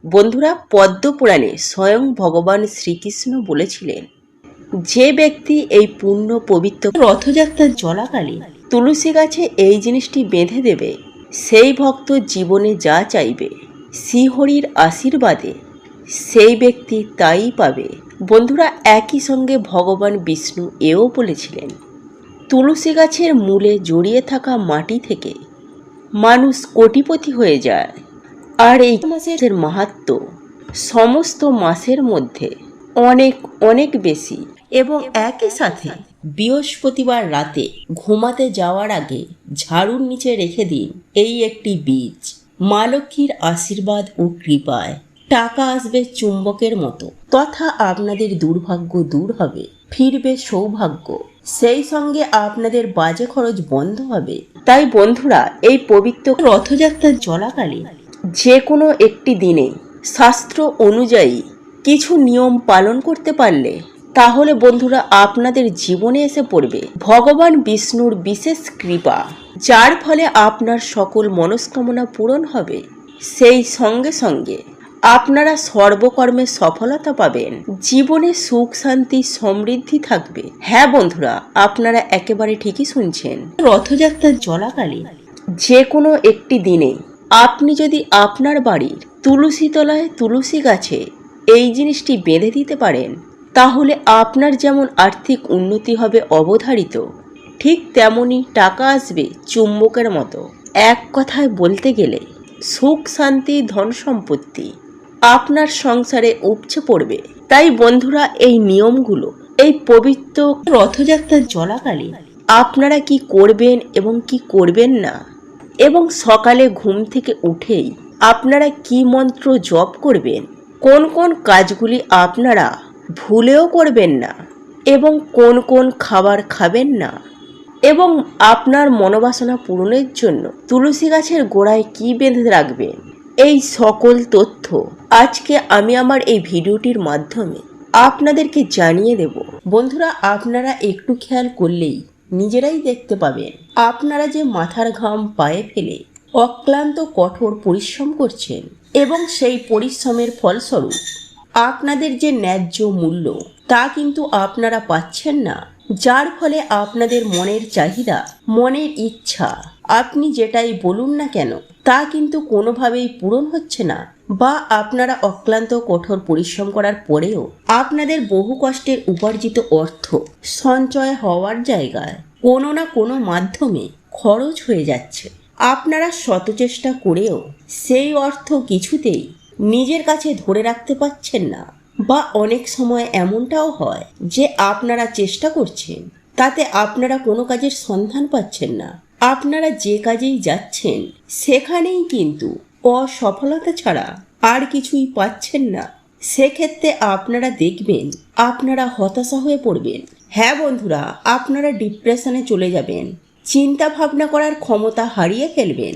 বন্ধুরা, পদ্মপুরাণে স্বয়ং ভগবান শ্রীকৃষ্ণ বলেছিলেন, যে ব্যক্তি এই পূর্ণ পবিত্র রথযাত্রা চলাকালে তুলসী গাছে এই জিনিসটি বেঁধে দেবে, সেই ভক্ত জীবনে যা চাইবে শ্রীহরির আশীর্বাদে সেই ব্যক্তি তাই পাবে। বন্ধুরা, একই সঙ্গে ভগবান বিষ্ণু এও বলেছিলেন, তুলসী গাছের মূলে জড়িয়ে থাকা মাটি থেকে মানুষ কোটিপতি হয়ে যায়। আর এই মাসের মাহাত্ম্য সমস্ত মাসের মধ্যে অনেক অনেক বেশি। এবং একই সাথে বৃহস্পতিবার রাতে ঘুমাতে যাওয়ার আগে ঝাড়ুর নিচে রেখে দিন এই একটি বীজ। মা লক্ষ্মীর আশীর্বাদ ও কৃপায় টাকা আসবে চুম্বকের মতো, তথা আপনাদের দুর্ভাগ্য দূর হবে, ফিরবে সৌভাগ্য, সেই সঙ্গে আপনাদের বাজে খরচ বন্ধ হবে। তাই বন্ধুরা, এই পবিত্র রথযাত্রা চলাকালে যে কোনো একটি দিনে শাস্ত্র অনুযায়ী কিছু নিয়ম পালন করতে পারলে তাহলে বন্ধুরা আপনাদের জীবনে এসে পড়বে ভগবান বিষ্ণুর বিশেষ কৃপা, যার ফলে আপনার সকল মনস্কামনা পূরণ হবে। সেই সঙ্গে সঙ্গে আপনারা সর্বকর্মে সফলতা পাবেন, জীবনে সুখ শান্তি সমৃদ্ধি থাকবে। হ্যাঁ বন্ধুরা, আপনারা একেবারে ঠিকই শুনছেন। রথযাত্রা চলাকালে যে কোনো একটি দিনে আপনি যদি আপনার বাড়ির তুলসী তলায় তুলসী গাছে এই জিনিসটি বেঁধে দিতে পারেন, তাহলে আপনার যেমন আর্থিক উন্নতি হবে অবধারিত, ঠিক তেমনি টাকা আসবে চুম্বকের মতো। এক কথায় বলতে গেলে সুখ শান্তি ধন সম্পত্তি আপনার সংসারে উপচে পড়বে। তাই বন্ধুরা, এই নিয়মগুলো এই পবিত্র রথযাত্রা চলাকালে আপনারা কি করবেন এবং কি করবেন না, এবং সকালে ঘুম থেকে উঠেই আপনারা কি মন্ত্র জপ করবেন, কোন কোন কাজগুলি আপনারা ভুলেও করবেন না, এবং কোন কোন খাবার খাবেন না, এবং আপনার মনোবাসনা পূরণের জন্য তুলসী গাছের গোড়ায় কি বেঁধে রাখবেন, এই সকল তথ্য আজকে আমি আমার এই ভিডিওটির মাধ্যমে আপনাদেরকে জানিয়ে দেব। বন্ধুরা, আপনারা একটু খেয়াল করলেই নিজেরাই দেখতে পাবেন আপনারা যে মাথার ঘাম পায়ে ফেলে অক্লান্ত কঠোর পরিশ্রম করছেন, এবং সেই পরিশ্রমের ফলস্বরূপ আপনাদের যে ন্যায্য মূল্য তা কিন্তু আপনারা পাচ্ছেন না, যার ফলে আপনাদের মনের চাহিদা, মনের ইচ্ছা আপনি যেটাই বলুন না কেন তা কিন্তু কোনোভাবেই পূরণ হচ্ছে না, বা আপনারা অক্লান্ত কঠোর পরিশ্রম করার পরেও আপনাদের বহু কষ্টের উপার্জিত অর্থ সঞ্চয় হওয়ার জায়গায় কোনো না কোনো মাধ্যমে খরচ হয়ে যাচ্ছে। আপনারা শত চেষ্টা করেও সেই অর্থ কিছুতেই নিজের কাছে ধরে রাখতে পারছেন না, বা অনেক সময় এমনটাও হয় যে আপনারা চেষ্টা করছেন তাতে আপনারা কোনো কাজের সন্ধান পাচ্ছেন না। আপনারা যে কাজেই যাচ্ছেন সেখানেই কিন্তু অসফলতা ছাড়া আর কিছুই পাচ্ছেন না। সেক্ষেত্রে আপনারা দেখবেন আপনারা হতাশা হয়ে পড়বেন। হ্যাঁ বন্ধুরা, আপনারা ডিপ্রেশনে চলে যাবেন, চিন্তা ভাবনা করার ক্ষমতা হারিয়ে ফেলবেন,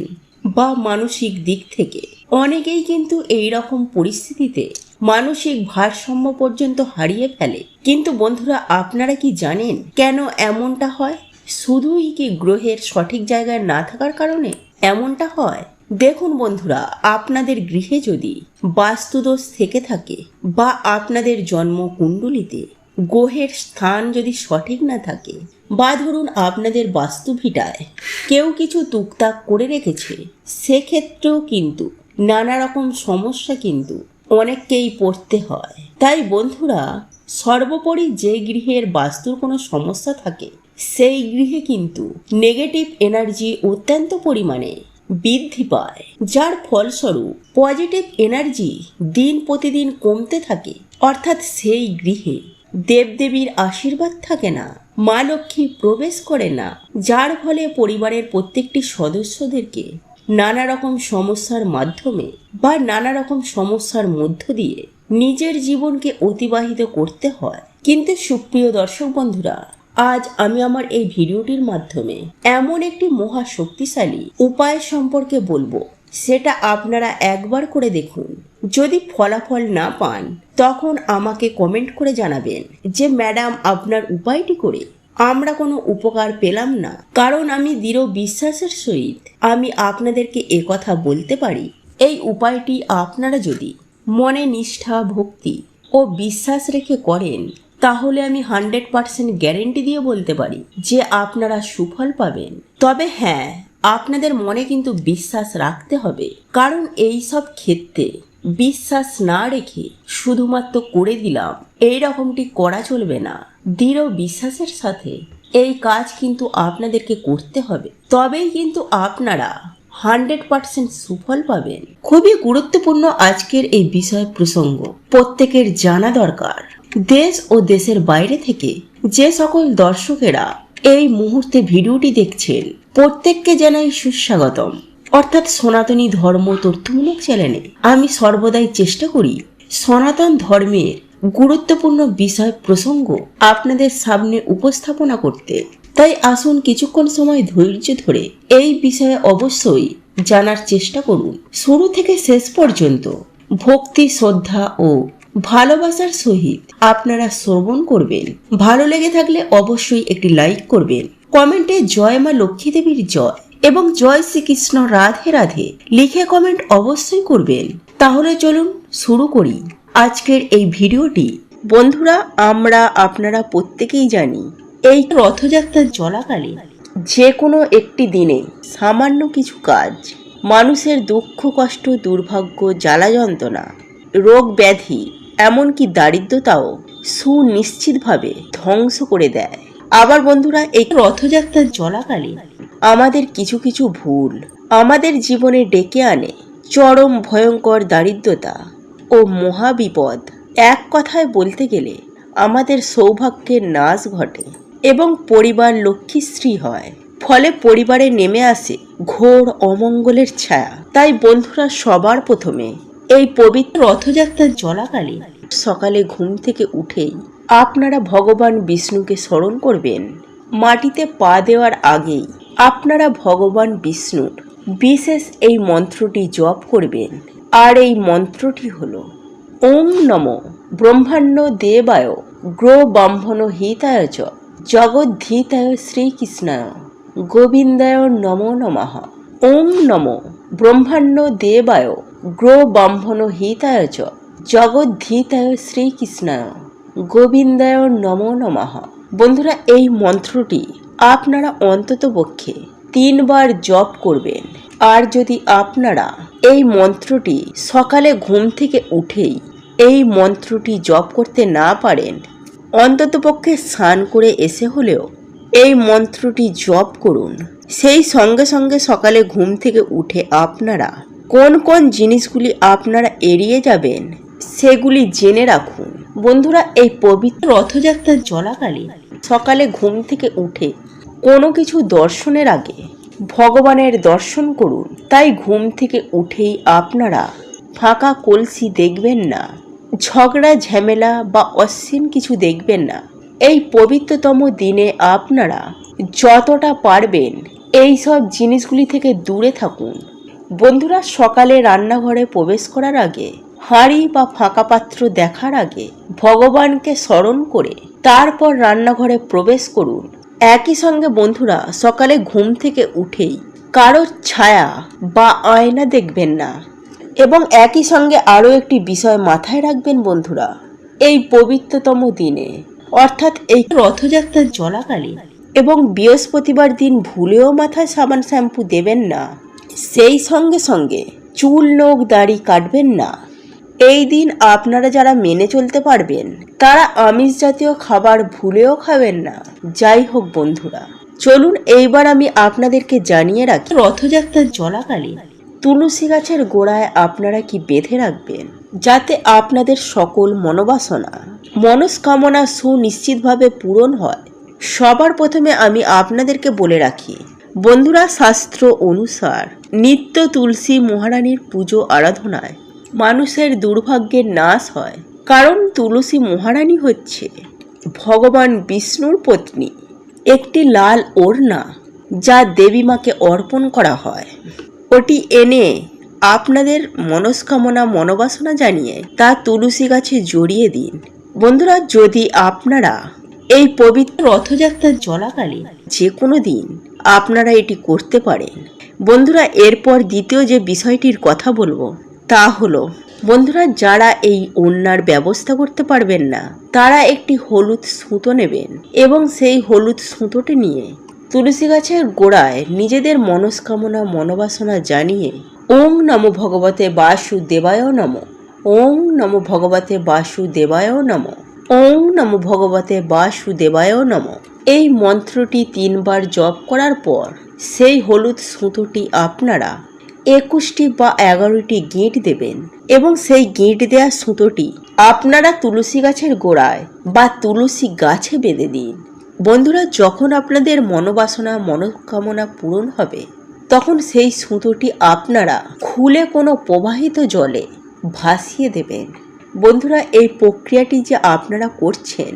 বা মানসিক দিক থেকে অনেকেই কিন্তু এই রকম পরিস্থিতিতে মানসিক ভারসাম্য পর্যন্ত হারিয়ে ফেলে। কিন্তু বন্ধুরা, আপনারা কি জানেন কেন এমনটা হয়? শুধুই কি গ্রহের সঠিক জায়গায় না থাকার কারণে এমনটা হয়? দেখুন বন্ধুরা, আপনাদের গৃহে যদি বাস্তুদোষ থেকে থাকে, বা আপনাদের জন্ম কুণ্ডলিতে গ্রহের স্থান যদি সঠিক না থাকে, বা ধরুন আপনাদের বাস্তুভিটায় কেউ কিছু টুকটাক করে রেখেছে, সেক্ষেত্রেও কিন্তু নানা রকম সমস্যা কিন্তু অনেককেই পড়তে হয়। তাই বন্ধুরা, সর্বোপরি যে গৃহের বাস্তুর কোনো সমস্যা থাকে সেই গৃহে কিন্তু নেগেটিভ এনার্জি অত্যন্ত পরিমাণে বৃদ্ধি পায়, যার ফলস্বরূপ পজিটিভ এনার্জি দিন প্রতিদিন কমতে থাকে। অর্থাৎ সেই গৃহে দেবদেবীর আশীর্বাদ থাকে না, মা লক্ষ্মী প্রবেশ করে না, যার ফলে পরিবারের প্রত্যেকটি সদস্যদেরকে নানা রকম সমস্যার মাধ্যমে বা নানা রকম সমস্যার মধ্য দিয়ে নিজের জীবনকে অতিবাহিত করতে হয়। কিন্তু সুপ্রিয় দর্শক বন্ধুরা, আজ আমি আমার এই ভিডিওটির মাধ্যমে এমন একটি মহা শক্তিশালী উপায় সম্পর্কে বলবো, সেটা আপনারা একবার করে দেখুন। যদি ফলাফল না পান তখন আমাকে কমেন্ট করে জানাবেন যে ম্যাডাম, আপনার উপায়টি করে আমরা কোনো উপকার পেলাম না। কারণ আমি দৃঢ় বিশ্বাসের সহিত আমি আপনাদেরকে একথা বলতে পারি, এই উপায়টি আপনারা যদি মনে নিষ্ঠা, ভক্তি ও বিশ্বাস রেখে করেন, তাহলে আমি 100% গ্যারেন্টি দিয়ে বলতে পারি যে আপনারা সুফল পাবেন। তবে হ্যাঁ, আপনাদের মনে কিন্তু বিশ্বাস রাখতে হবে, কারণ এই সব ক্ষেত্রে বিশ্বাস না রেখে শুধুমাত্র করে দিলাম এই রকমটি করা চলবে না। দৃঢ় বিশ্বাসের সাথে এই কাজ কিন্তু আপনাদেরকে করতে হবে, তবেই কিন্তু আপনারা 100% সুফল পাবেন। খুবই গুরুত্বপূর্ণ আজকের এই বিষয় প্রসঙ্গ, প্রত্যেকের জানা দরকার। দেশ ও দেশের বাইরে থেকে যে সকল দর্শকেরা এই মুহূর্তে ভিডিওটি দেখছেন, প্রত্যেককে জানাই সুস্বাগতম। অর্থাৎ সনাতনী ধর্ম তথ্যমূলক চ্যানেলে আমি সর্বদাই চেষ্টা করি সনাতন ধর্মের গুরুত্বপূর্ণ বিষয় প্রসঙ্গ আপনাদের সামনে উপস্থাপনা করতে। তাই আসুন কিছুক্ষণ সময় ধৈর্য ধরে এই বিষয়ে অবশ্যই জানার চেষ্টা করুন। শুরু থেকে শেষ পর্যন্ত ভক্তি, শ্রদ্ধা ও ভালোবাসার সহিত আপনারা শ্রবণ করবেন। ভালো লেগে থাকলে অবশ্যই একটি লাইক করবেন, কমেন্টে জয় মা লক্ষ্মী দেবীর জয় এবং জয় শ্রীকৃষ্ণ রাধে রাধে লিখে কমেন্ট অবশ্যই করবেন। তাহলে চলুন শুরু করি আজকের এই ভিডিওটি। বন্ধুরা, আপনারা প্রত্যেকেই জানি, এই রথযাত্রার চলাকালে যে কোনো একটি দিনে সামান্য কিছু কাজ মানুষের দুঃখ, কষ্ট, দুর্ভাগ্য, জ্বালা যন্ত্রণা, রোগ ব্যাধি, এমনকি দারিদ্রতাও সুনিশ্চিতভাবে ধ্বংস করে দেয়। আবার বন্ধুরা, এই রথযাত্রার চলাকালে আমাদের কিছু কিছু ভুল আমাদের জীবনে ডেকে আনে চরম ভয়ঙ্কর দারিদ্রতা ও মহাবিপদ। এক কথায় বলতে গেলে আমাদের সৌভাগ্যের নাশ ঘটে এবং পরিবার লক্ষ্মীশ্রী হয়, ফলে পরিবারে নেমে আসে ঘোর অমঙ্গলের ছায়া। তাই বন্ধুরা, সবার প্রথমে এই পবিত্র রথযাত্রার চলাকালে সকালে ঘুম থেকে উঠেই আপনারা ভগবান বিষ্ণুকে স্মরণ করবেন। মাটিতে পা দেওয়ার আগেই আপনারা ভগবান বিষ্ণুর বিশেষ এই মন্ত্রটি জপ করবেন। আর এই মন্ত্রটি হলো ওম নমো ব্রহ্মাণ্ড দেবায় গ্রো ব্রাহ্মণ হিতায় চ জগদ্ধিতায় শ্রীকৃষ্ণায় গোবিন্দায় নমো নমঃ। ওম নমো ব্রহ্মাণ্ড দেবায় গ্রো ব্রাহ্মণ হিতায় চ জগদ্ধিতায় শ্রীকৃষ্ণায় গোবিন্দায় নমো নমঃ। বন্ধুরা, এই মন্ত্রটি আপনারা অন্ততপক্ষে 3 বার জপ করবেন। আর যদি আপনারা এই মন্ত্রটি সকালে ঘুম থেকে উঠেই এই মন্ত্রটি জপ করতে না পারেন, অন্ততপক্ষে স্নান করে এসে হলেও এই মন্ত্রটি জপ করুন। সেই সঙ্গে সঙ্গে সকালে ঘুম থেকে উঠে আপনারা কোন কোন জিনিসগুলি আপনারা এড়িয়ে যাবেন সেগুলি জেনে রাখুন। বন্ধুরা, এই পবিত্র রথযাত্রার চলাকালে সকালে ঘুম থেকে উঠে কোনো কিছু দর্শনের আগে ভগবানের দর্শন করুন। তাই ঘুম থেকে উঠেই আপনারা ফাঁকা কলসি দেখবেন না, ঝগড়া ঝামেলা বা অশ্লীল কিছু দেখবেন না। এই পবিত্রতম দিনে আপনারা যতটা পারবেন এই সব জিনিসগুলি থেকে দূরে থাকুন। বন্ধুরা, সকালে রান্নাঘরে প্রবেশ করার আগে, হাঁড়ি বা ফাঁকা পাত্র দেখার আগে ভগবানকে স্মরণ করে তারপর রান্নাঘরে প্রবেশ করুন। একই সঙ্গে বন্ধুরা, সকালে ঘুম থেকে উঠেই কারোর ছায়া বা আয়না দেখবেন না। এবং একই সঙ্গে আরও একটি বিষয় মাথায় রাখবেন বন্ধুরা, এই পবিত্রতম দিনে অর্থাৎ এই রথযাত্রার চলাকালে এবং বৃহস্পতিবার দিন ভুলেও মাথায় সাবান শ্যাম্পু দেবেন না। সেই সঙ্গে সঙ্গে চুল, নখ, দাড়ি কাটবেন না। এই দিন আপনারা যারা মেনে চলতে পারবেন তারা আমিষ জাতীয় খাবার ভুলেও খাবেন না। যাই হোক বন্ধুরা, চলুন এইবার আমি আপনাদেরকে জানিয়ে রাখি রথযাত্রার চলাকালে তুলসী গাছের গোড়ায় আপনারা কি বেঁধে রাখবেন, যাতে আপনাদের সকল মনস্কামনা সুনিশ্চিতভাবে পূরণ হয়। সবার প্রথমে আমি আপনাদেরকে বলে রাখি বন্ধুরা, শাস্ত্র অনুসার নিত্য তুলসী মহারানীর পুজো আরাধনায় মানুষের দুর্ভাগ্যের নাশ হয়, কারণ তুলসী মহারানী হচ্ছে ভগবান বিষ্ণুর পত্নী। একটি লাল ওড়না যা দেবী মাকে অর্পণ করা হয়, ওটি এনে আপনাদের মনোবাসনা জানিয়ে তা তুলসী গাছে জড়িয়ে দিন। বন্ধুরা, যদি আপনারা এই পবিত্র রথযাত্রার চলাকালে যে কোনো দিন আপনারা এটি করতে পারেন। বন্ধুরা, এরপর দ্বিতীয় যে বিষয়টির কথা বলবো তা হলো বন্ধুরা, যারা এই ওড়নার ব্যবস্থা করতে পারবেন না তারা একটি হলুদ সুতো নেবেন এবং সেই হলুদ সুতোটি নিয়ে তুলসী গাছের গোড়ায় নিজেদের মনস্কামনা মনোবাসনা জানিয়ে ওং নমো ভগবতে বাসুদেবায় নমঃ, ওং নমো ভগবতে বাসুদেবায় নমঃ, ওং নমো ভগবতে বাসুদেবায় নমঃ এই মন্ত্রটি 3 বার জপ করার পর সেই হলুদ সুতোটি আপনারা 21টি বা 11টি গিঁট দেবেন এবং সেই গিঁট দেওয়া সুতোটি আপনারা তুলসী গাছের গোড়ায় বা তুলসী গাছে বেঁধে দিন। বন্ধুরা, যখন আপনাদের মনোবাসনা মনোকামনা পূরণ হবে তখন সেই সুতোটি আপনারা খুলে কোনো প্রবাহিত জলে ভাসিয়ে দেবেন। বন্ধুরা, এই প্রক্রিয়াটি যে আপনারা করছেন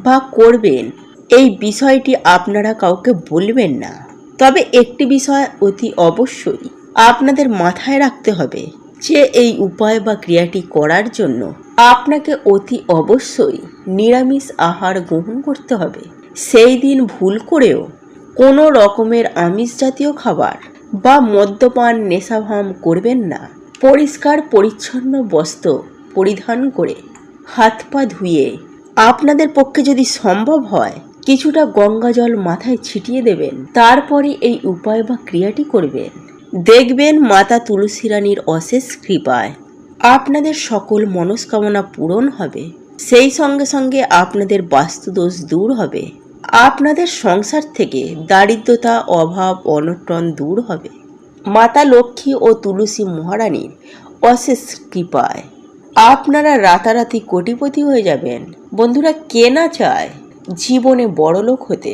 বা করবেন এই বিষয়টি আপনারা কাউকে বলবেন না। তবে একটি বিষয় অতি অবশ্যই আপনাদের মাথায় রাখতে হবে যে এই উপায় বা ক্রিয়াটি করার জন্য আপনাকে অতি অবশ্যই নিরামিষ আহার গ্রহণ করতে হবে। সেই দিন ভুল করেও কোনো রকমের আমিষ জাতীয় খাবার বা মদ্যপান নেশাভাম করবেন না। পরিষ্কার পরিচ্ছন্ন বস্ত্র পরিধান করে হাত পা ধুয়ে আপনাদের পক্ষে যদি সম্ভব হয় কিছুটা গঙ্গা জল মাথায় ছিটিয়ে দেবেন। তারপরে এই উপায় বা ক্রিয়াটি করবেন। দেখবেন মাতা তুলসী রানীর অশেষ কৃপায় আপনাদের সকল মনস্কামনা পূরণ হবে। সেই সঙ্গে সঙ্গে আপনাদের বাস্তুদোষ দূর হবে। আপনাদের সংসার থেকে দারিদ্রতা অভাব অনটন দূর হবে। মাতা লক্ষ্মী ও তুলসী মহারানীর অশেষ কৃপায় আপনারা রাতারাতি কোটিপতি হয়ে যাবেন। বন্ধুরা, কে না চায় জীবনে বড়লোক হতে?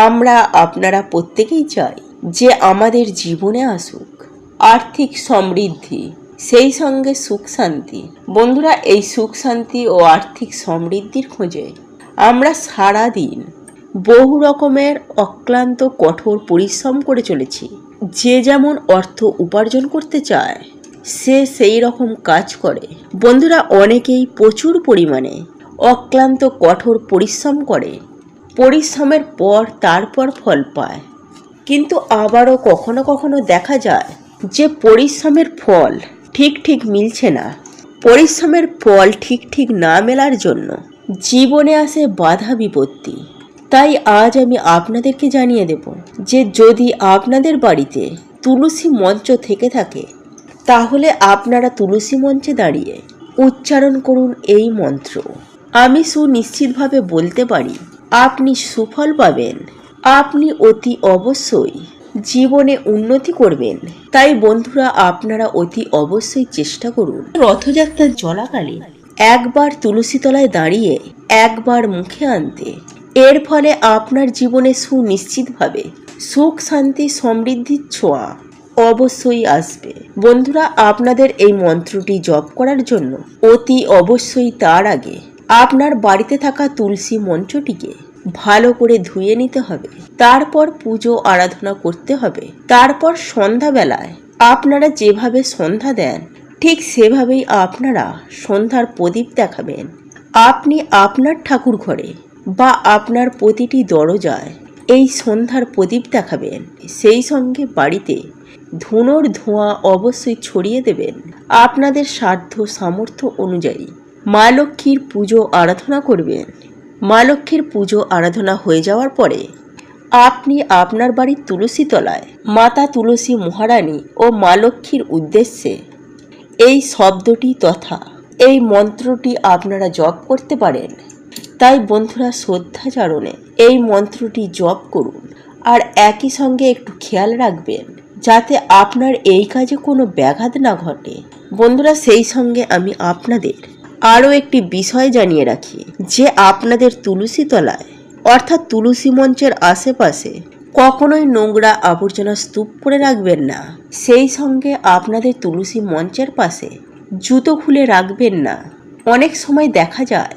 আমরা আপনারা প্রত্যেকেই চাই যে আমাদের জীবনে আসুক আর্থিক সমৃদ্ধি, সেই সঙ্গে সুখ শান্তি। বন্ধুরা, এই সুখ শান্তি ও আর্থিক সমৃদ্ধির খোঁজে আমরা সারা দিন বহু রকমের অক্লান্ত কঠোর পরিশ্রম করে চলেছি। যে যেমন অর্থ উপার্জন করতে চায় সে সেই রকম কাজ করে। বন্ধুরা, অনেকেই প্রচুর পরিমাণে অক্লান্ত কঠোর পরিশ্রম করে, পরিশ্রমের পর তারপর ফল পায়। কিন্তু আবারও কখনো কখনো দেখা যায় যে পরিশ্রমের ফল ঠিক মিলছে না। পরিশ্রমের ফল ঠিক না মেলার জন্য জীবনে আসে বাধা বিপত্তি। তাই আজ আমি আপনাদেরকে জানিয়ে দেব যে যদি আপনাদের বাড়িতে তুলসী মঞ্চ থেকে থাকে তাহলে আপনারা তুলসী মঞ্চে দাঁড়িয়ে উচ্চারণ করুন এই মন্ত্র। আমি সুনিশ্চিতভাবে বলতে পারি আপনি সুফল পাবেন। আপনি অতি অবশ্যই জীবনে উন্নতি করবেন। তাই বন্ধুরা, আপনারা অতি অবশ্যই চেষ্টা করুন রথযাত্রার চলাকালীন একবার তুলসী তলায় দাঁড়িয়ে একবার মুখে আনতে। এর ফলে আপনার জীবনে সুনিশ্চিতভাবে সুখ শান্তি সমৃদ্ধির ছোঁয়া অবশ্যই আসবে। বন্ধুরা, আপনাদের এই মন্ত্রটি জপ করার জন্য অতি অবশ্যই তার আগে আপনার বাড়িতে থাকা তুলসী মঞ্চটিকে ভালো করে ধুয়ে নিতে হবে। তারপর পুজো আরাধনা করতে হবে। তারপর সন্ধ্যাবেলায় আপনারা যেভাবে সন্ধ্যা দেন ঠিক সেভাবেই আপনারা সন্ধ্যার প্রদীপ দেখাবেন। আপনি আপনার ঠাকুর ঘরে বা আপনার প্রতিটি দরজায় এই সন্ধ্যার প্রদীপ দেখাবেন। সেই সঙ্গে বাড়িতে ধুনোর ধোঁয়া অবশ্যই ছড়িয়ে দেবেন। আপনাদের সাধ্য সামর্থ্য অনুযায়ী মা লক্ষ্মীর পুজো আরাধনা করবেন। মা লক্ষ্মীর পুজো আরাধনা হয়ে যাওয়ার পরে আপনি আপনার বাড়ির তুলসী তলায় মাতা তুলসী মহারানী ও মা লক্ষ্মীর উদ্দেশ্যে এই শব্দটি তথা এই মন্ত্রটি আপনারা জপ করতে পারেন। তাই বন্ধুরা, শ্রদ্ধাচরণে এই মন্ত্রটি জপ করুন আর একই সঙ্গে একটু খেয়াল রাখবেন যাতে আপনার এই কাজে কোনো ব্যাঘাত না ঘটে। বন্ধুরা, সেই সঙ্গে আমি আপনাদের আরও একটি বিষয় জানিয়ে রাখি যে আপনাদের তুলসী তলায় অর্থাৎ তুলসী মঞ্চের আশেপাশে কখনোই নোংরা আবর্জনা স্তূপ করে রাখবেন না। সেই সঙ্গে আপনাদের তুলসী মঞ্চের পাশে জুতো খুলে রাখবেন না। অনেক সময় দেখা যায়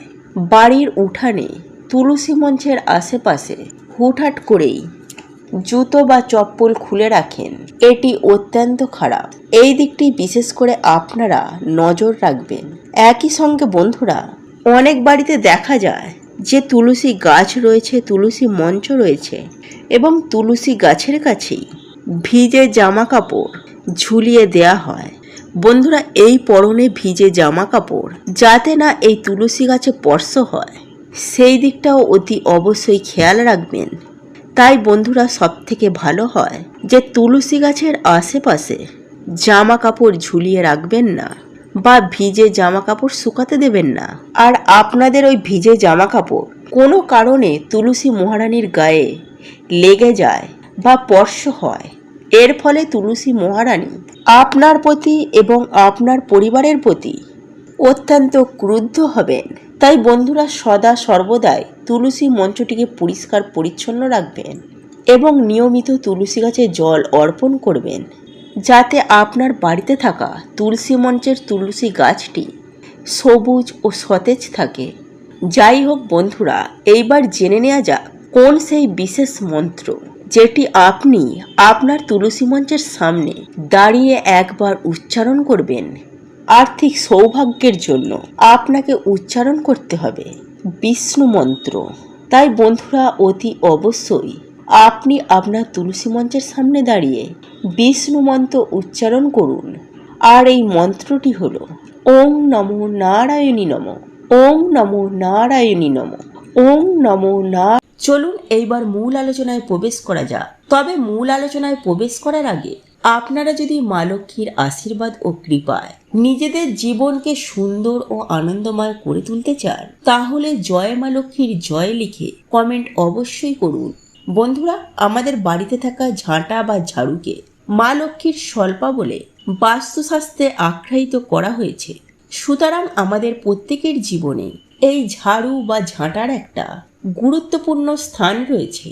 বাড়ির উঠানে তুলসী মঞ্চের আশেপাশে হুটহাট করেই জুতো বা চপ্পল খুলে রাখেন। এটি অত্যন্ত খারাপ। এই দিকটি বিশেষ করে আপনারা নজর রাখবেন। একই সঙ্গে বন্ধুরা, অনেক বাড়িতে দেখা যায় যে তুলসী গাছ রয়েছে, তুলসী মঞ্চ রয়েছে এবং তুলসী গাছের কাছেই ভিজে জামা কাপড় ঝুলিয়ে দেয়া হয় বন্ধুরা, এই পরনে ভিজে জামা কাপড় যাতে না এই তুলসী গাছে স্পর্শ হয় সেই দিকটাও অতি অবশ্যই খেয়াল রাখবেন। তাই বন্ধুরা, সব থেকে ভালো হয় যে তুলসী গাছের আশেপাশে জামা কাপড় ঝুলিয়ে রাখবেন না বা ভিজে জামা কাপড় শুকাতে দেবেন না। আর আপনাদের ওই ভিজে জামা কাপড় কোনো কারণে তুলসী মহারানীর গায়ে লেগে যায় বা স্পর্শ হয়, এর ফলে তুলসী মহারানী আপনার প্রতি এবং আপনার পরিবারের প্রতি অত্যন্ত ক্রুদ্ধ হবেন। তাই বন্ধুরা, সদা সর্বদাই তুলসী মঞ্চটিকে পরিষ্কার পরিচ্ছন্ন রাখবেন এবং নিয়মিত তুলসী গাছে জল অর্পণ করবেন, যাতে আপনার বাড়িতে থাকা তুলসী মঞ্চের তুলসী গাছটি সবুজ ও সতেজ থাকে। যাই হোক বন্ধুরা, এইবার জেনে নেওয়া যাক কোন সেই বিশেষ মন্ত্র যেটি আপনি আপনার তুলসী মঞ্চের সামনে দাঁড়িয়ে একবার উচ্চারণ করবেন। আর্থিক সৌভাগ্যের জন্য আপনাকে উচ্চারণ করতে হবে বিষ্ণু মন্ত্র। তাই বন্ধুরা, অতি অবশ্যই আপনি আপনার তুলসী মঞ্চের সামনে দাঁড়িয়ে বিষ্ণু মন্ত্র উচ্চারণ করুন। আর এই মন্ত্রটি হল ওং নমো নারায়ণী নমঃ, ওং নমো নারায়ণী নমঃ, ওং নমো না। চলুন এইবার মূল আলোচনায় প্রবেশ করা যাক। তবে মূল আলোচনায় প্রবেশ করার আগে আপনারা যদি মা লক্ষ্মীর আশীর্বাদ ও কৃপায় নিজেদের জীবনকে সুন্দর ও আনন্দময় করে তুলতে চান, তাহলে জয় মা লক্ষ্মীর জয় লিখে কমেন্ট অবশ্যই করুন। বন্ধুরা, আমাদের বাড়িতে থাকা ঝাঁটা বা ঝাড়ুকে মা লক্ষ্মীর স্বল্পা বলে বাস্তুশাস্ত্রে আখ্যায়িত করা হয়েছে। সুতরাং আমাদের প্রত্যেকের জীবনে এই ঝাড়ু বা ঝাঁটার একটা গুরুত্বপূর্ণ স্থান রয়েছে।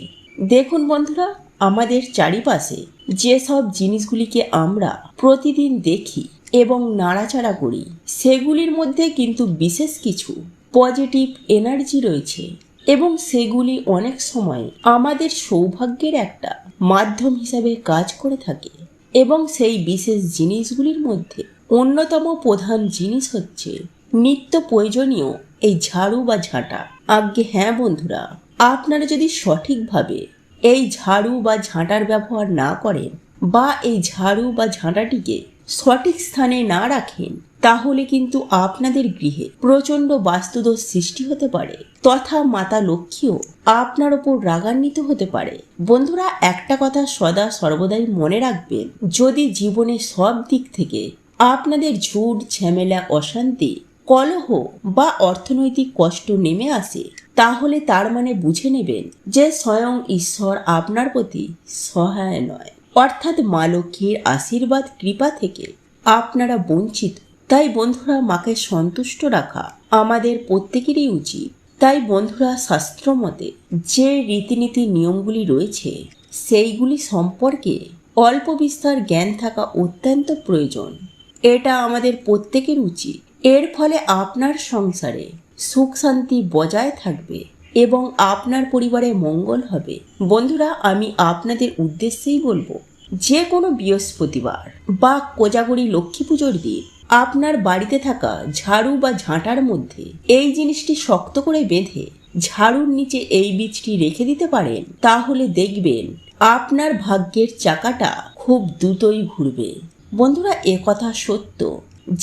দেখুন বন্ধুরা, আমাদের চারিপাশে যেসব জিনিসগুলিকে আমরা প্রতিদিন দেখি এবং নাড়াচাড়া করি, সেগুলির মধ্যে কিন্তু বিশেষ কিছু পজিটিভ এনার্জি রয়েছে এবং সেগুলি অনেক সময় আমাদের সৌভাগ্যের একটা মাধ্যম হিসাবে কাজ করে থাকে। এবং সেই বিশেষ জিনিসগুলির মধ্যে অন্যতম প্রধান জিনিস হচ্ছে নিত্য প্রয়োজনীয় এই ঝাড়ু বা ঝাঁটা। আজ্ঞে হ্যাঁ বন্ধুরা, আপনারা যদি সঠিকভাবে এই ঝাড়ু বা ঝাঁটার ব্যবহার না করেন বা এই ঝাড়ু বা ঝাঁটাটিকে সঠিক স্থানে না রাখেন, তাহলে কিন্তু আপনাদের গৃহে প্রচণ্ড বাস্তুদোষ সৃষ্টি হতে পারে তথা মাতা লক্ষ্মীও আপনার ওপর রাগান্বিত হতে পারে। বন্ধুরা, একটা কথা সদা সর্বদাই মনে রাখবেন, যদি জীবনে সব দিক থেকে আপনাদের ঝুট ঝামেলা অশান্তি কলহ বা অর্থনৈতিক কষ্ট নেমে আসে, তাহলে তার মানে বুঝে নেবেন যে স্বয়ং ঈশ্বর আপনার প্রতি সহায় নয়, অর্থাৎ মা লক্ষ্মীর আশীর্বাদ কৃপা থেকে আপনারা বঞ্চিত। তাই বন্ধুরা, মাকে সন্তুষ্ট রাখা আমাদের প্রত্যেকেরই উচিত। তাই বন্ধুরা, শাস্ত্র মতে যে রীতিনীতি নিয়মগুলি রয়েছে সেইগুলি সম্পর্কে অল্প বিস্তর জ্ঞান থাকা অত্যন্ত প্রয়োজন। এটা আমাদের প্রত্যেকের উচিত। এর ফলে আপনার সংসারে সুখ শান্তি বজায় থাকবে এবং আপনার পরিবারে মঙ্গল হবে। বন্ধুরা, আমি আপনাদের উদ্দেশ্যেই বলবো, যে কোনো বৃহস্পতিবার বা কোজাগরী লক্ষ্মী পুজোর দিন আপনার বাড়িতে থাকা ঝাড়ু বা ঝাঁটার মধ্যে এই জিনিসটি শক্ত করে বেঁধে ঝাড়ুর নিচে এই বীজটি রেখে দিতে পারেন, তাহলে দেখবেন আপনার ভাগ্যের চাকাটা খুব দ্রুতই ঘুরবে। বন্ধুরা, কথা সত্য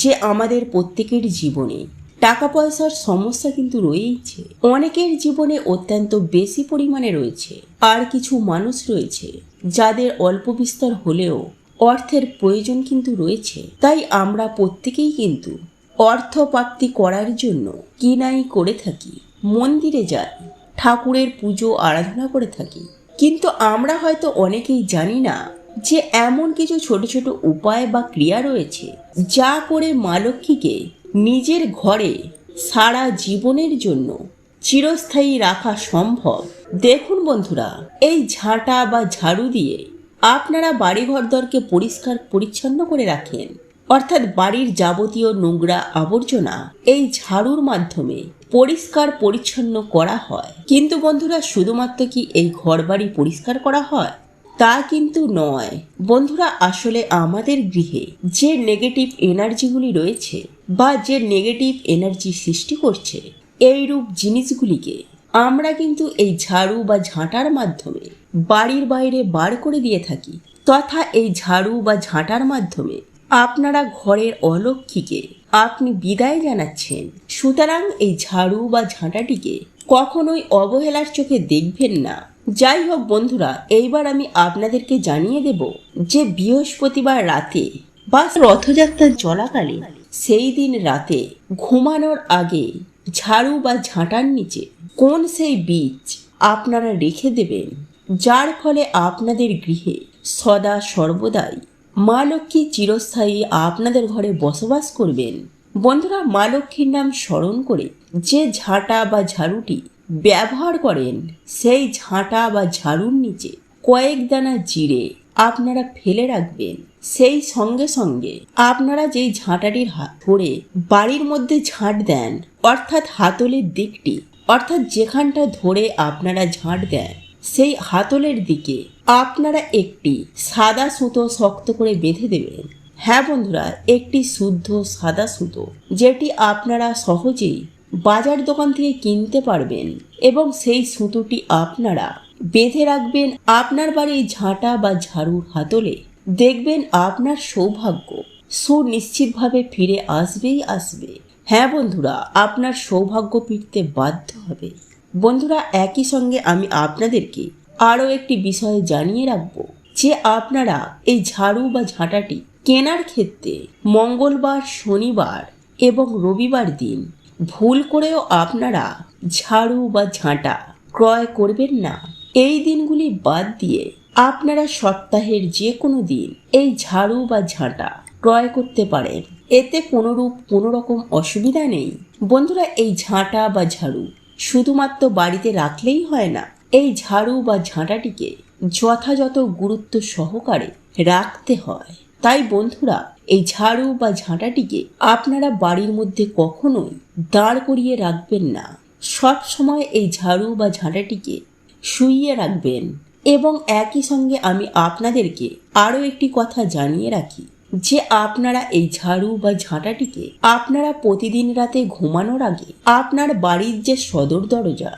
যে আমাদের প্রত্যেকের জীবনে টাকা পয়সার সমস্যা কিন্তু রয়েইছে। অনেকের জীবনে অত্যন্ত বেশি পরিমাণে রয়েছে, আর কিছু মানুষ রয়েছে যাদের অল্প বিস্তর হলেও অর্থের প্রয়োজন কিন্তু রয়েছে। তাই আমরা প্রত্যেকেই কিন্তু অর্থ প্রাপ্তি করার জন্য কিনাই করে থাকি, মন্দিরে যাই, ঠাকুরের পুজো আরাধনা করে থাকি। কিন্তু আমরা হয়তো অনেকেই জানি না যে এমন কিছু ছোট ছোট উপায় বা ক্রিয়া রয়েছে যা করে মা লক্ষ্মীকে নিজের ঘরে সারা জীবনের জন্য চিরস্থায়ী রাখা সম্ভব। দেখুন বন্ধুরা, এই ঝাঁটা বা ঝাড়ু দিয়ে আপনারা বাড়িঘরদরকে পরিষ্কার পরিচ্ছন্ন করে রাখেন, অর্থাৎ বাড়ির যাবতীয় নোংরা আবর্জনা এই ঝাড়ুর মাধ্যমে পরিষ্কার পরিচ্ছন্ন করা হয়। কিন্তু বন্ধুরা, শুধুমাত্র কি এই ঘরবাড়ি পরিষ্কার করা হয় তা কিন্তু নয়। বন্ধুরা, আসলে আমাদের গৃহে যে নেগেটিভ এনার্জিগুলি রয়েছে বা যে নেগেটিভ এনার্জি সৃষ্টি করছে, এইরূপ জিনিসগুলিকে আমরা কিন্তু এই ঝাড়ু বা ঝাঁটার মাধ্যমে বাড়ির বাইরে বার করে দিয়ে থাকি, তথা এই ঝাড়ু বা ঝাঁটার মাধ্যমে আপনারা ঘরের অলক্ষ্মীকে আপনি বিদায় জানাচ্ছেন। সুতরাং এই ঝাড়ু বা ঝাঁটাটিকে কখনোই অবহেলার চোখে দেখবেন না। যাই হোক বন্ধুরা, এইবার আমি আপনাদেরকে জানিয়ে দেব যে বৃহস্পতিবার রাতে বা রথযাত্রা চলাকালীন সেই দিন রাতে ঘুমানোর আগে ঝাড়ু বা ঝাঁটার নিচে কোন সেই বীজ আপনারা রেখে দেবেন, যার ফলে আপনাদের গৃহে সদা সর্বদাই মা লক্ষ্মী চিরস্থায়ী আপনাদের ঘরে বসবাস করবেন। বন্ধুরা, মা লক্ষ্মীর নাম স্মরণ করে যে ঝাঁটা বা ঝাড়ুটি ব্যবহার করেন, সেই ঝাঁটা বা ঝাড়ুর নিচে কয়েক দানা জিরে আপনারা ফেলে রাখবেন। সেই সঙ্গে সঙ্গে আপনারা যেই ঝাঁটাটির হাত ধরে বাড়ির মধ্যে ঝাঁট দেন, অর্থাৎ হাতলের দিকটি, অর্থাৎ যেখানটা ধরে আপনারা ঝাঁট দেন সেই হাতলের দিকে আপনারা একটি সাদা সুতো শক্ত করে বেঁধে দেবেন। হ্যাঁ বন্ধুরা, একটি শুদ্ধ সাদা সুতো, যেটি আপনারা সহজেই বাজার দোকান থেকে কিনতে পারবেন, এবং সেই সুতোটি আপনারা বেঁধে রাখবেন আপনার বাড়ির ঝাঁটা বা ঝাড়ুর হাতলে। দেখবেন আপনার সৌভাগ্য সুনিশ্চিতভাবে ফিরে আসবেই আসবে। হ্যাঁ বন্ধুরা, আপনার সৌভাগ্য ফিরতে বাধ্য হবে। বন্ধুরা, একই সঙ্গে আমি আপনাদেরকে আরও একটি বিষয় জানিয়ে রাখবো যে আপনারা এই ঝাড়ু বা ঝাঁটাটি কেনার ক্ষেত্রে মঙ্গলবার, শনিবার এবং রবিবার দিন ভুল করেও আপনারা ঝাড়ু বা ঝাঁটা ক্রয় করবেন না। এই দিনগুলি বাদ দিয়ে আপনারা সপ্তাহের যে কোনো দিন এই ঝাড়ু বা ঝাঁটা ক্রয় করতে পারেন, এতে কোনো রকম অসুবিধা নেই। বন্ধুরা, এই ঝাঁটা বা ঝাড়ু শুধুমাত্র বাড়িতে রাখলেই হয় না, এই ঝাড়ু বা ঝাঁটাটিকে যথাযথ গুরুত্ব সহকারে রাখতে হয়। তাই বন্ধুরা, এই ঝাড়ু বা ঝাঁটাটিকে আপনারা বাড়ির মধ্যে কখনোই দাঁড় করিয়ে রাখবেন না। সব সময় এই ঝাড়ু বা ঝাঁটাটিকে শুইয়ে রাখবেন। এবং একই সঙ্গে আমি আপনাদেরকে আরও একটি কথা জানিয়ে রাখি যে আপনারা এই ঝাড়ু বা ঝাঁটাটিকে আপনারা প্রতিদিন রাতে ঘুমানোর আগে আপনার বাড়ির যে সদর দরজা,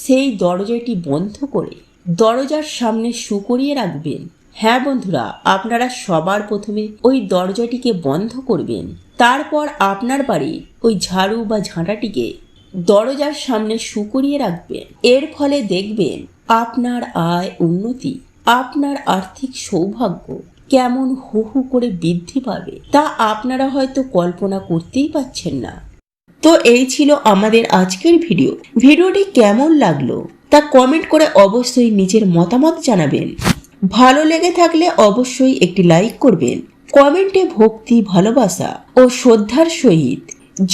সেই দরজাটি বন্ধ করে দরজার সামনে শুকরিয়ে রাখবেন। হ্যাঁ বন্ধুরা, আপনারা সবার প্রথমে ওই দরজাটিকে বন্ধ করবেন, তারপর আপনার বাড়ির ওই ঝাড়ু বা ঝাঁটাটিকে দরজার সামনে শুকরিয়ে রাখবেন। এর ফলে দেখবেন আপনার আয় উন্নতি, আপনার আর্থিক সৌভাগ্য কেমন হু হু করে বৃদ্ধি পাবে তা আপনারা হয়তো কল্পনা করতেই পারছেন না। তো এই ছিল আমাদের আজকের ভিডিওটি কেমন লাগলো তা কমেন্ট করে অবশ্যই নিজের মতামত জানাবেন। ভালো লেগে থাকলে অবশ্যই একটি লাইক করবেন। কমেন্টে ভক্তি, ভালোবাসা ও শ্রদ্ধার সহিত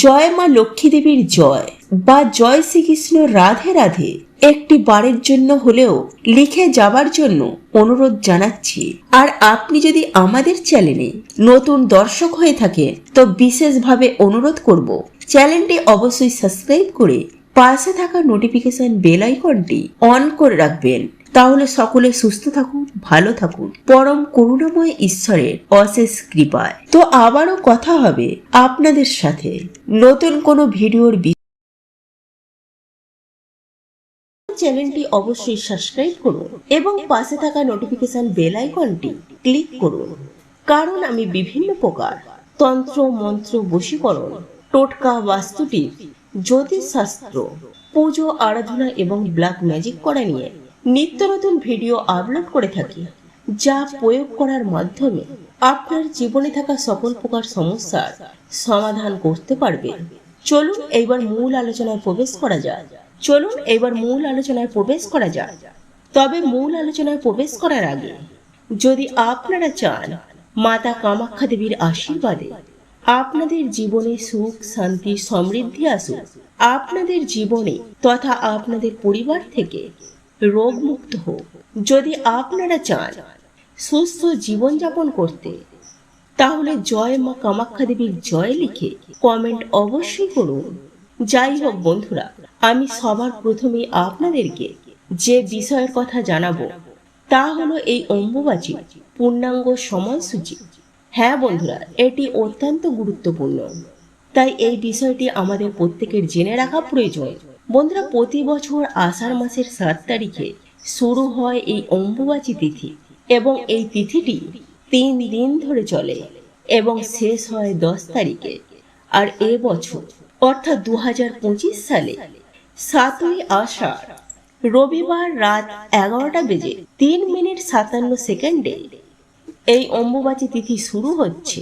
জয় মা লক্ষ্মী দেবীর জয় বা জয় শ্রীকৃষ্ণ রাধে রাধে একটি বারের জন্য হলেও লিখে যাবার জন্য অনুরোধ জানাচ্ছি। আর আপনি যদি আমাদের চ্যানেলে নতুন দর্শক হয়ে থাকেন তো বিশেষভাবে অনুরোধ করব চ্যানেলটি অবশ্যই সাবস্ক্রাইব করে পাশে থাকা নোটিফিকেশন বেল আইকনটি অন করে রাখবেন। তাহলে সকলে সুস্থ থাকুন, ভালো থাকুন, পরম করুণাময় ঈশ্বরের অশেষ কৃপায়। তো আবারও কথা হবে আপনাদের সাথে নতুন কোনো ভিডিওর। চ্যানেলটি অবশ্যই সাবস্ক্রাইব করুন এবং পাশে থাকা নোটিফিকেশন বেল আইকনটি ক্লিক করুন, কারণ আমি বিভিন্ন প্রকার তন্ত্র, মন্ত্র, বশীকরণ, টোটকা, বাস্তুটিপ, জ্যোতিষশাস্ত্র, পুজো, আরাধনা এবং ব্ল্যাক ম্যাজিক করা নিয়ে নিত্য নতুন ভিডিও আপলোড করে থাকি, যা প্রয়োগ করার মাধ্যমে আপনার জীবনে থাকা সকল প্রকার সমস্যার সমাধান করতে পারবেন। চলুন এইবার মূল আলোচনায় প্রবেশ করা যাক। তবে মূল আলোচনায় প্রবেশ করার আগে যদি আপনারা চান মাতা কামাখ্যা দেবীর আশীর্বাদে আপনাদের জীবনে সুখ, শান্তি, সমৃদ্ধি আসুক, আপনাদের জীবনে তথা আপনাদের পরিবার থেকে রোগমুক্ত হোক, যদি আপনারা চান সুস্থ জীবনযাপন করতে, তাহলে জয় মা কামাখ্যা দেবীর জয় লিখে কমেন্ট অবশ্যই করুন। যাই হোক বন্ধুরা, আমি সবার প্রথমে আপনাদেরকে যে বিষয়ের কথা জানাবো তা হলো এই অম্বুবাচী পূর্ণাঙ্গ সময়সূচি। হ্যাঁ বন্ধুরা, এটি অত্যন্ত গুরুত্বপূর্ণ, তাই এই বিষয়টি আমাদের প্রত্যেকের জেনে রাখা প্রয়োজন। বন্ধুরা, প্রতি বছর আষাঢ় মাসের 7 তারিখে শুরু হয় এই অম্বুবাচী তিথি, এবং এই তিথিটি 3 দিন ধরে চলে। এবং শেষ হয় 10 তারিখে। আর এ বছর অর্থাৎ 2025 সালে 7ই আষাঢ় রবিবার রাত 11:03:57 এই অম্বুবাচী তিথি শুরু হচ্ছে,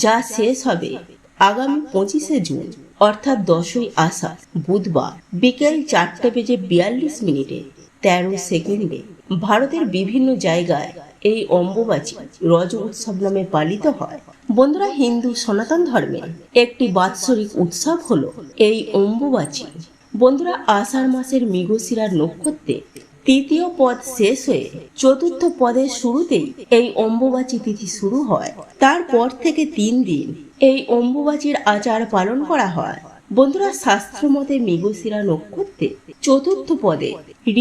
যা শেষ হবে আগামী 25শে জুন অর্থাৎ 10ই আষাঢ় বুধবার বিকেল 4:42:13 ভারতের বিভিন্ন জায়গায় এই অম্বুবাচী রজ উৎসব নামে পালিত হয়। বন্ধুরা, হিন্দু সনাতন ধর্মে একটি বাৎসরিক উৎসব হলো এই অম্বুবাচী। বন্ধুরা, আষাঢ় মাসের মৃগশিরা নক্ষত্রে তৃতীয় পদ শেষ হয়ে চতুর্থ পদের শুরুতেই এই অম্বুবাচী তিথি শুরু হয়। তারপর থেকে 3 দিন এই অম্বুবাচীর আচার পালন করা হয়। বন্ধুরা, শাস্ত্র মতে মৃগশিরা নক্ষত্রে চতুর্থ পদে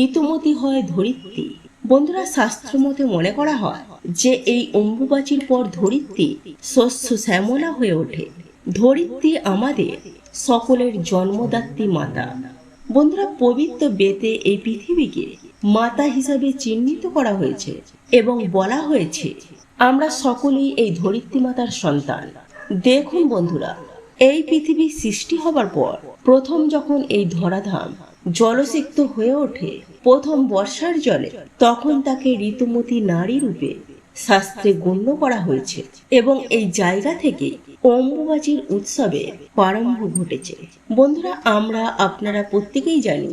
ঋতুমতী হয় ধরিত্রী। বন্ধুরা, শাস্ত্র মতে মনে করা হয় যে এই অম্বুবাচীর পর ধরিত্রী শস্য শ্যামলা হয়ে ওঠে। ধরিত্রী আমাদের সকলের জন্মদাত্রী মাতা। বন্ধুরা, পবিত্র বেদে এই পৃথিবীকে মাতা হিসাবে চিহ্নিত করা হয়েছে এবং বলা হয়েছে আমরা সকলেই এই ধরিত্রী মাতার সন্তান। দেখুন বন্ধুরা, এই পৃথিবী সৃষ্টি হবার পর প্রথম যখন এই ধরাধাম জলসিক্ত হয়ে ওঠে প্রথম বর্ষার জলে, তখন তাকে ঋতুমতী নারী রূপে শাস্ত্রে গণ্য করা হয়েছে এবং এই জায়গা থেকে অম্বুবাচীর উৎসবে প্রারম্ভ ঘটেছে। বন্ধুরা, আমরা আপনারা প্রত্যেকেই জানি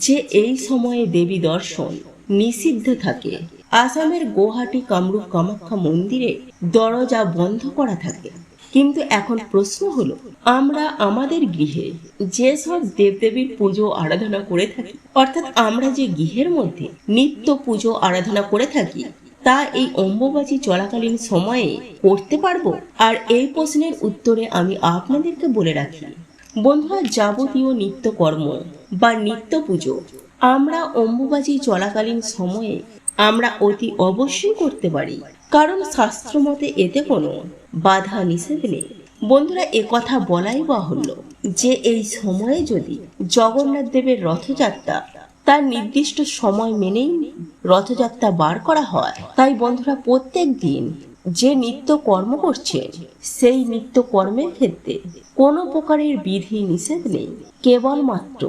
যে এই সময়ে দেবী দর্শন নিষিদ্ধ থাকে। আসামের গুয়াহাটি কামরূপ কামাখ্যা মন্দিরে দরজা বন্ধ করা থাকে। কিন্তু এখন প্রশ্ন হলো, আমরা আমাদের গৃহে যেসব দেবদেবীর পুজো আরাধনা করে থাকি, অর্থাৎ আমরা যে গৃহের মধ্যে নিত্য পুজো আরাধনা করে থাকি, তা এই অম্বুবাচী চলাকালীন সময়ে করতে পারবো? আর এই প্রশ্নের উত্তরে আমি আপনাদেরকে বলে রাখি, বন্ধুরা, যাবতীয় নিত্য কর্ম বা নিত্য পুজো আমরা অম্বুবাচী চলাকালীন সময়ে আমরা অতি অবশ্যই করতে পারি, কারণ শাস্ত্র মতে এতে কোনো বাধা নিষেধ নেই। বন্ধুরা, কথা বলাই বাহুল্য যে এই সময়ে যদি জগন্নাথ দেবের রথযাত্রা তার নির্দিষ্ট সময় মেনেই রথযাত্রা বার করা হয়, তাই বন্ধুরা প্রত্যেক দিন যে নিত্য কর্ম করছেন সেই নিত্য কর্মের ক্ষেত্রে কোনো প্রকারের বিধি নিষেধ নেই। কেবলমাত্র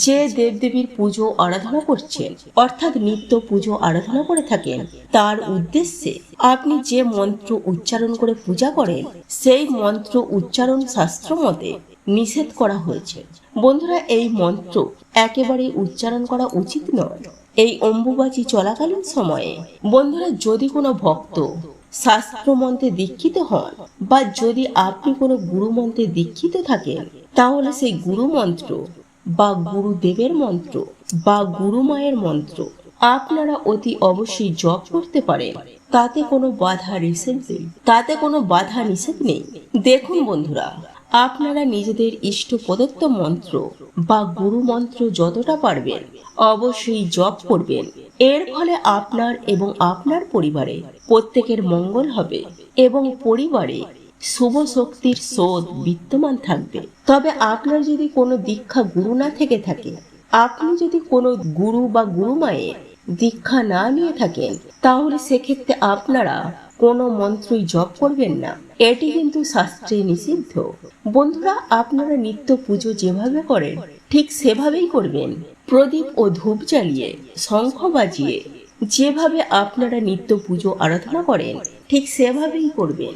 যে দেবদেবীর পুজো আরাধনা করছেন, অর্থাৎ নিত্য পুজো আরাধনা করে থাকেন, তার উদ্দেশ্যে আপনি যে মন্ত্র উচ্চারণ করে পূজা করেন সেই মন্ত্র উচ্চারণ শাস্ত্র মতে নিষেধ করা হয়েছে। বন্ধুরা, এই মন্ত্র একেবারে উচ্চারণ করা উচিত নয় এই অম্বুবাচী চলাকালীন সময়ে। বন্ধুরা, যদি কোনো ভক্ত শাস্ত্র মন্ত্রে দীক্ষিত হন বা যদি আপনি কোনো গুরু মন্ত্রে দীক্ষিত থাকেন, তাহলে সেই গুরু মন্ত্র বা গুরুদেবের মন্ত্র বা গুরু মায়ের মন্ত্র আপনারা অতি অবশ্যই জপ করতে পারেন। তাতে কোনো বাধা নিষেধ নেই। দেখুন বন্ধুরা, আপনারা নিজেদের ইষ্ট প্রদত্ত মন্ত্র বা গুরু মন্ত্র যতটা পারবেন অবশ্যই জপ করবেন। এর ফলে আপনার এবং আপনার পরিবারে প্রত্যেকের মঙ্গল হবে এবং পরিবারে শুভ শক্তির স্রোত বিদ্যমান থাকবে। তবে আপনার যদি কোনো দীক্ষা গুরু না থেকে থাকে, আপনি যদি কোনো গুরু বা গুরু মায়ের দীক্ষা না নিয়ে থাকেন, তাহলে সেক্ষেত্রে আপনারা কোনো মন্ত্রই জপ করবেন না। এটি কিন্তু শাস্ত্রে নিষিদ্ধ। বন্ধুরা, আপনারা নিত্য পুজো যেভাবে করেন ঠিক সেভাবেই করবেন। প্রদীপ ও ধূপ জ্বালিয়ে, শঙ্খ বাজিয়ে যেভাবে আপনারা নিত্য পুজো আরাধনা করেন ঠিক সেভাবেই করবেন।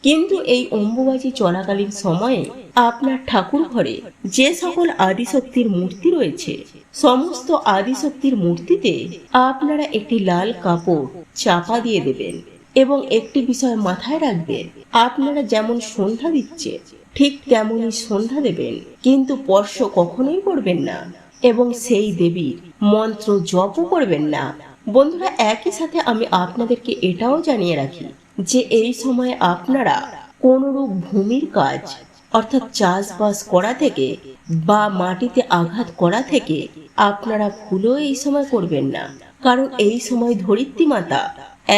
কিন্তু এই অম্বুবাচী চলাকালীন সময়ে আপনার ঠাকুর ঘরে যে সকল আদিশক্তির মূর্তি রয়েছে, সমস্ত আদিশক্তির মূর্তিতে আপনারা একটি লাল কাপড় চাপা দিয়ে দেবেন এবং একটি বিষয় মাথায় রাখবেন, আপনারা যেমন সন্ধ্যা দিচ্ছেন ঠিক তেমনই সন্ধ্যা দেবেন, কিন্তু স্পর্শ কখনোই করবেন না এবং সেই দেবীর মন্ত্র জপও করবেন না। বন্ধুরা, একই সাথে আমি আপনাদেরকে এটাও জানিয়ে রাখি যে এই সময় আপনারা কোনরূপ ভূমির কাজ অর্থাৎ চাষবাস করা থেকে বা মাটিতে আঘাত করা থেকে আপনারা ভুলেও এই সময় করবেন না, কারণ এই সময় ধরিত্রী মাতা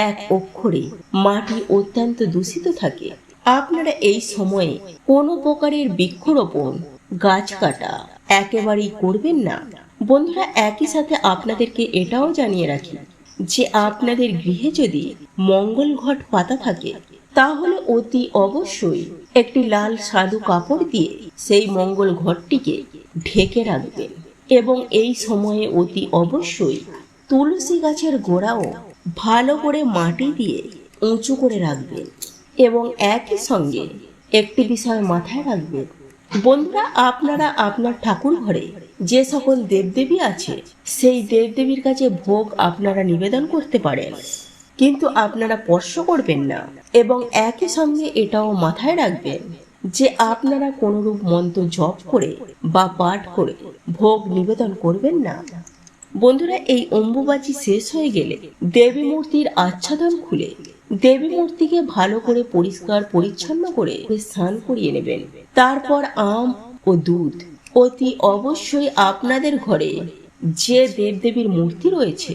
এক অক্ষরে মাটি অত্যন্ত দূষিত থাকে। আপনারা এই সময়ে কোনো প্রকারের বৃক্ষরোপণ, গাছ কাটা একেবারেই করবেন না। বন্ধুরা, একই সাথে আপনাদেরকে এটাও জানিয়ে রাখি যে আপনাদের গৃহে যদি মঙ্গল ঘট পাতা থাকে, তাহলে অতি অবশ্যই একটি লাল সাদু কাপড় দিয়ে সেই মঙ্গল ঘরটিকে ঢেকে রাখবেন এবং এই সময়ে অতি অবশ্যই তুলসী গাছের গোড়াও ভালো করে মাটি দিয়ে উঁচু করে রাখবেন এবং একই সঙ্গে একটি বিষয় মাথায় রাখবেন। বন্ধুরা, আপনারা আপনার ঠাকুর ঘরে যে সকল দেবদেবী আছে সেই দেবদেবীর কাছে ভোগ আপনারা নিবেদন করতে পারেন, কিন্তু আপনারা স্পর্শ করবেন না এবং একই সঙ্গে এটাও মাথায় রাখবেন যে আপনারা কোনরূপ মন্ত্র জপ করে বা পাঠ করে ভোগ নিবেদন করবেন না। বন্ধুরা, এই অম্বুবাচী শেষ হয়ে গেলে দেবী মূর্তির আচ্ছাদন খুলে দেবী মূর্তিকে ভালো করে পরিষ্কার পরিচ্ছন্ন করে স্নান করিয়ে নেবেন। তারপর আম ও দুধ অতি অবশ্যই আপনাদের ঘরে যে দেবদেবীর মূর্তি রয়েছে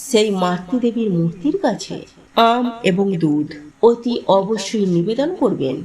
সেই মাতৃদেবীর মূর্তির কাছে আম এবং দুধ অতি অবশ্যই নিবেদন করবেন।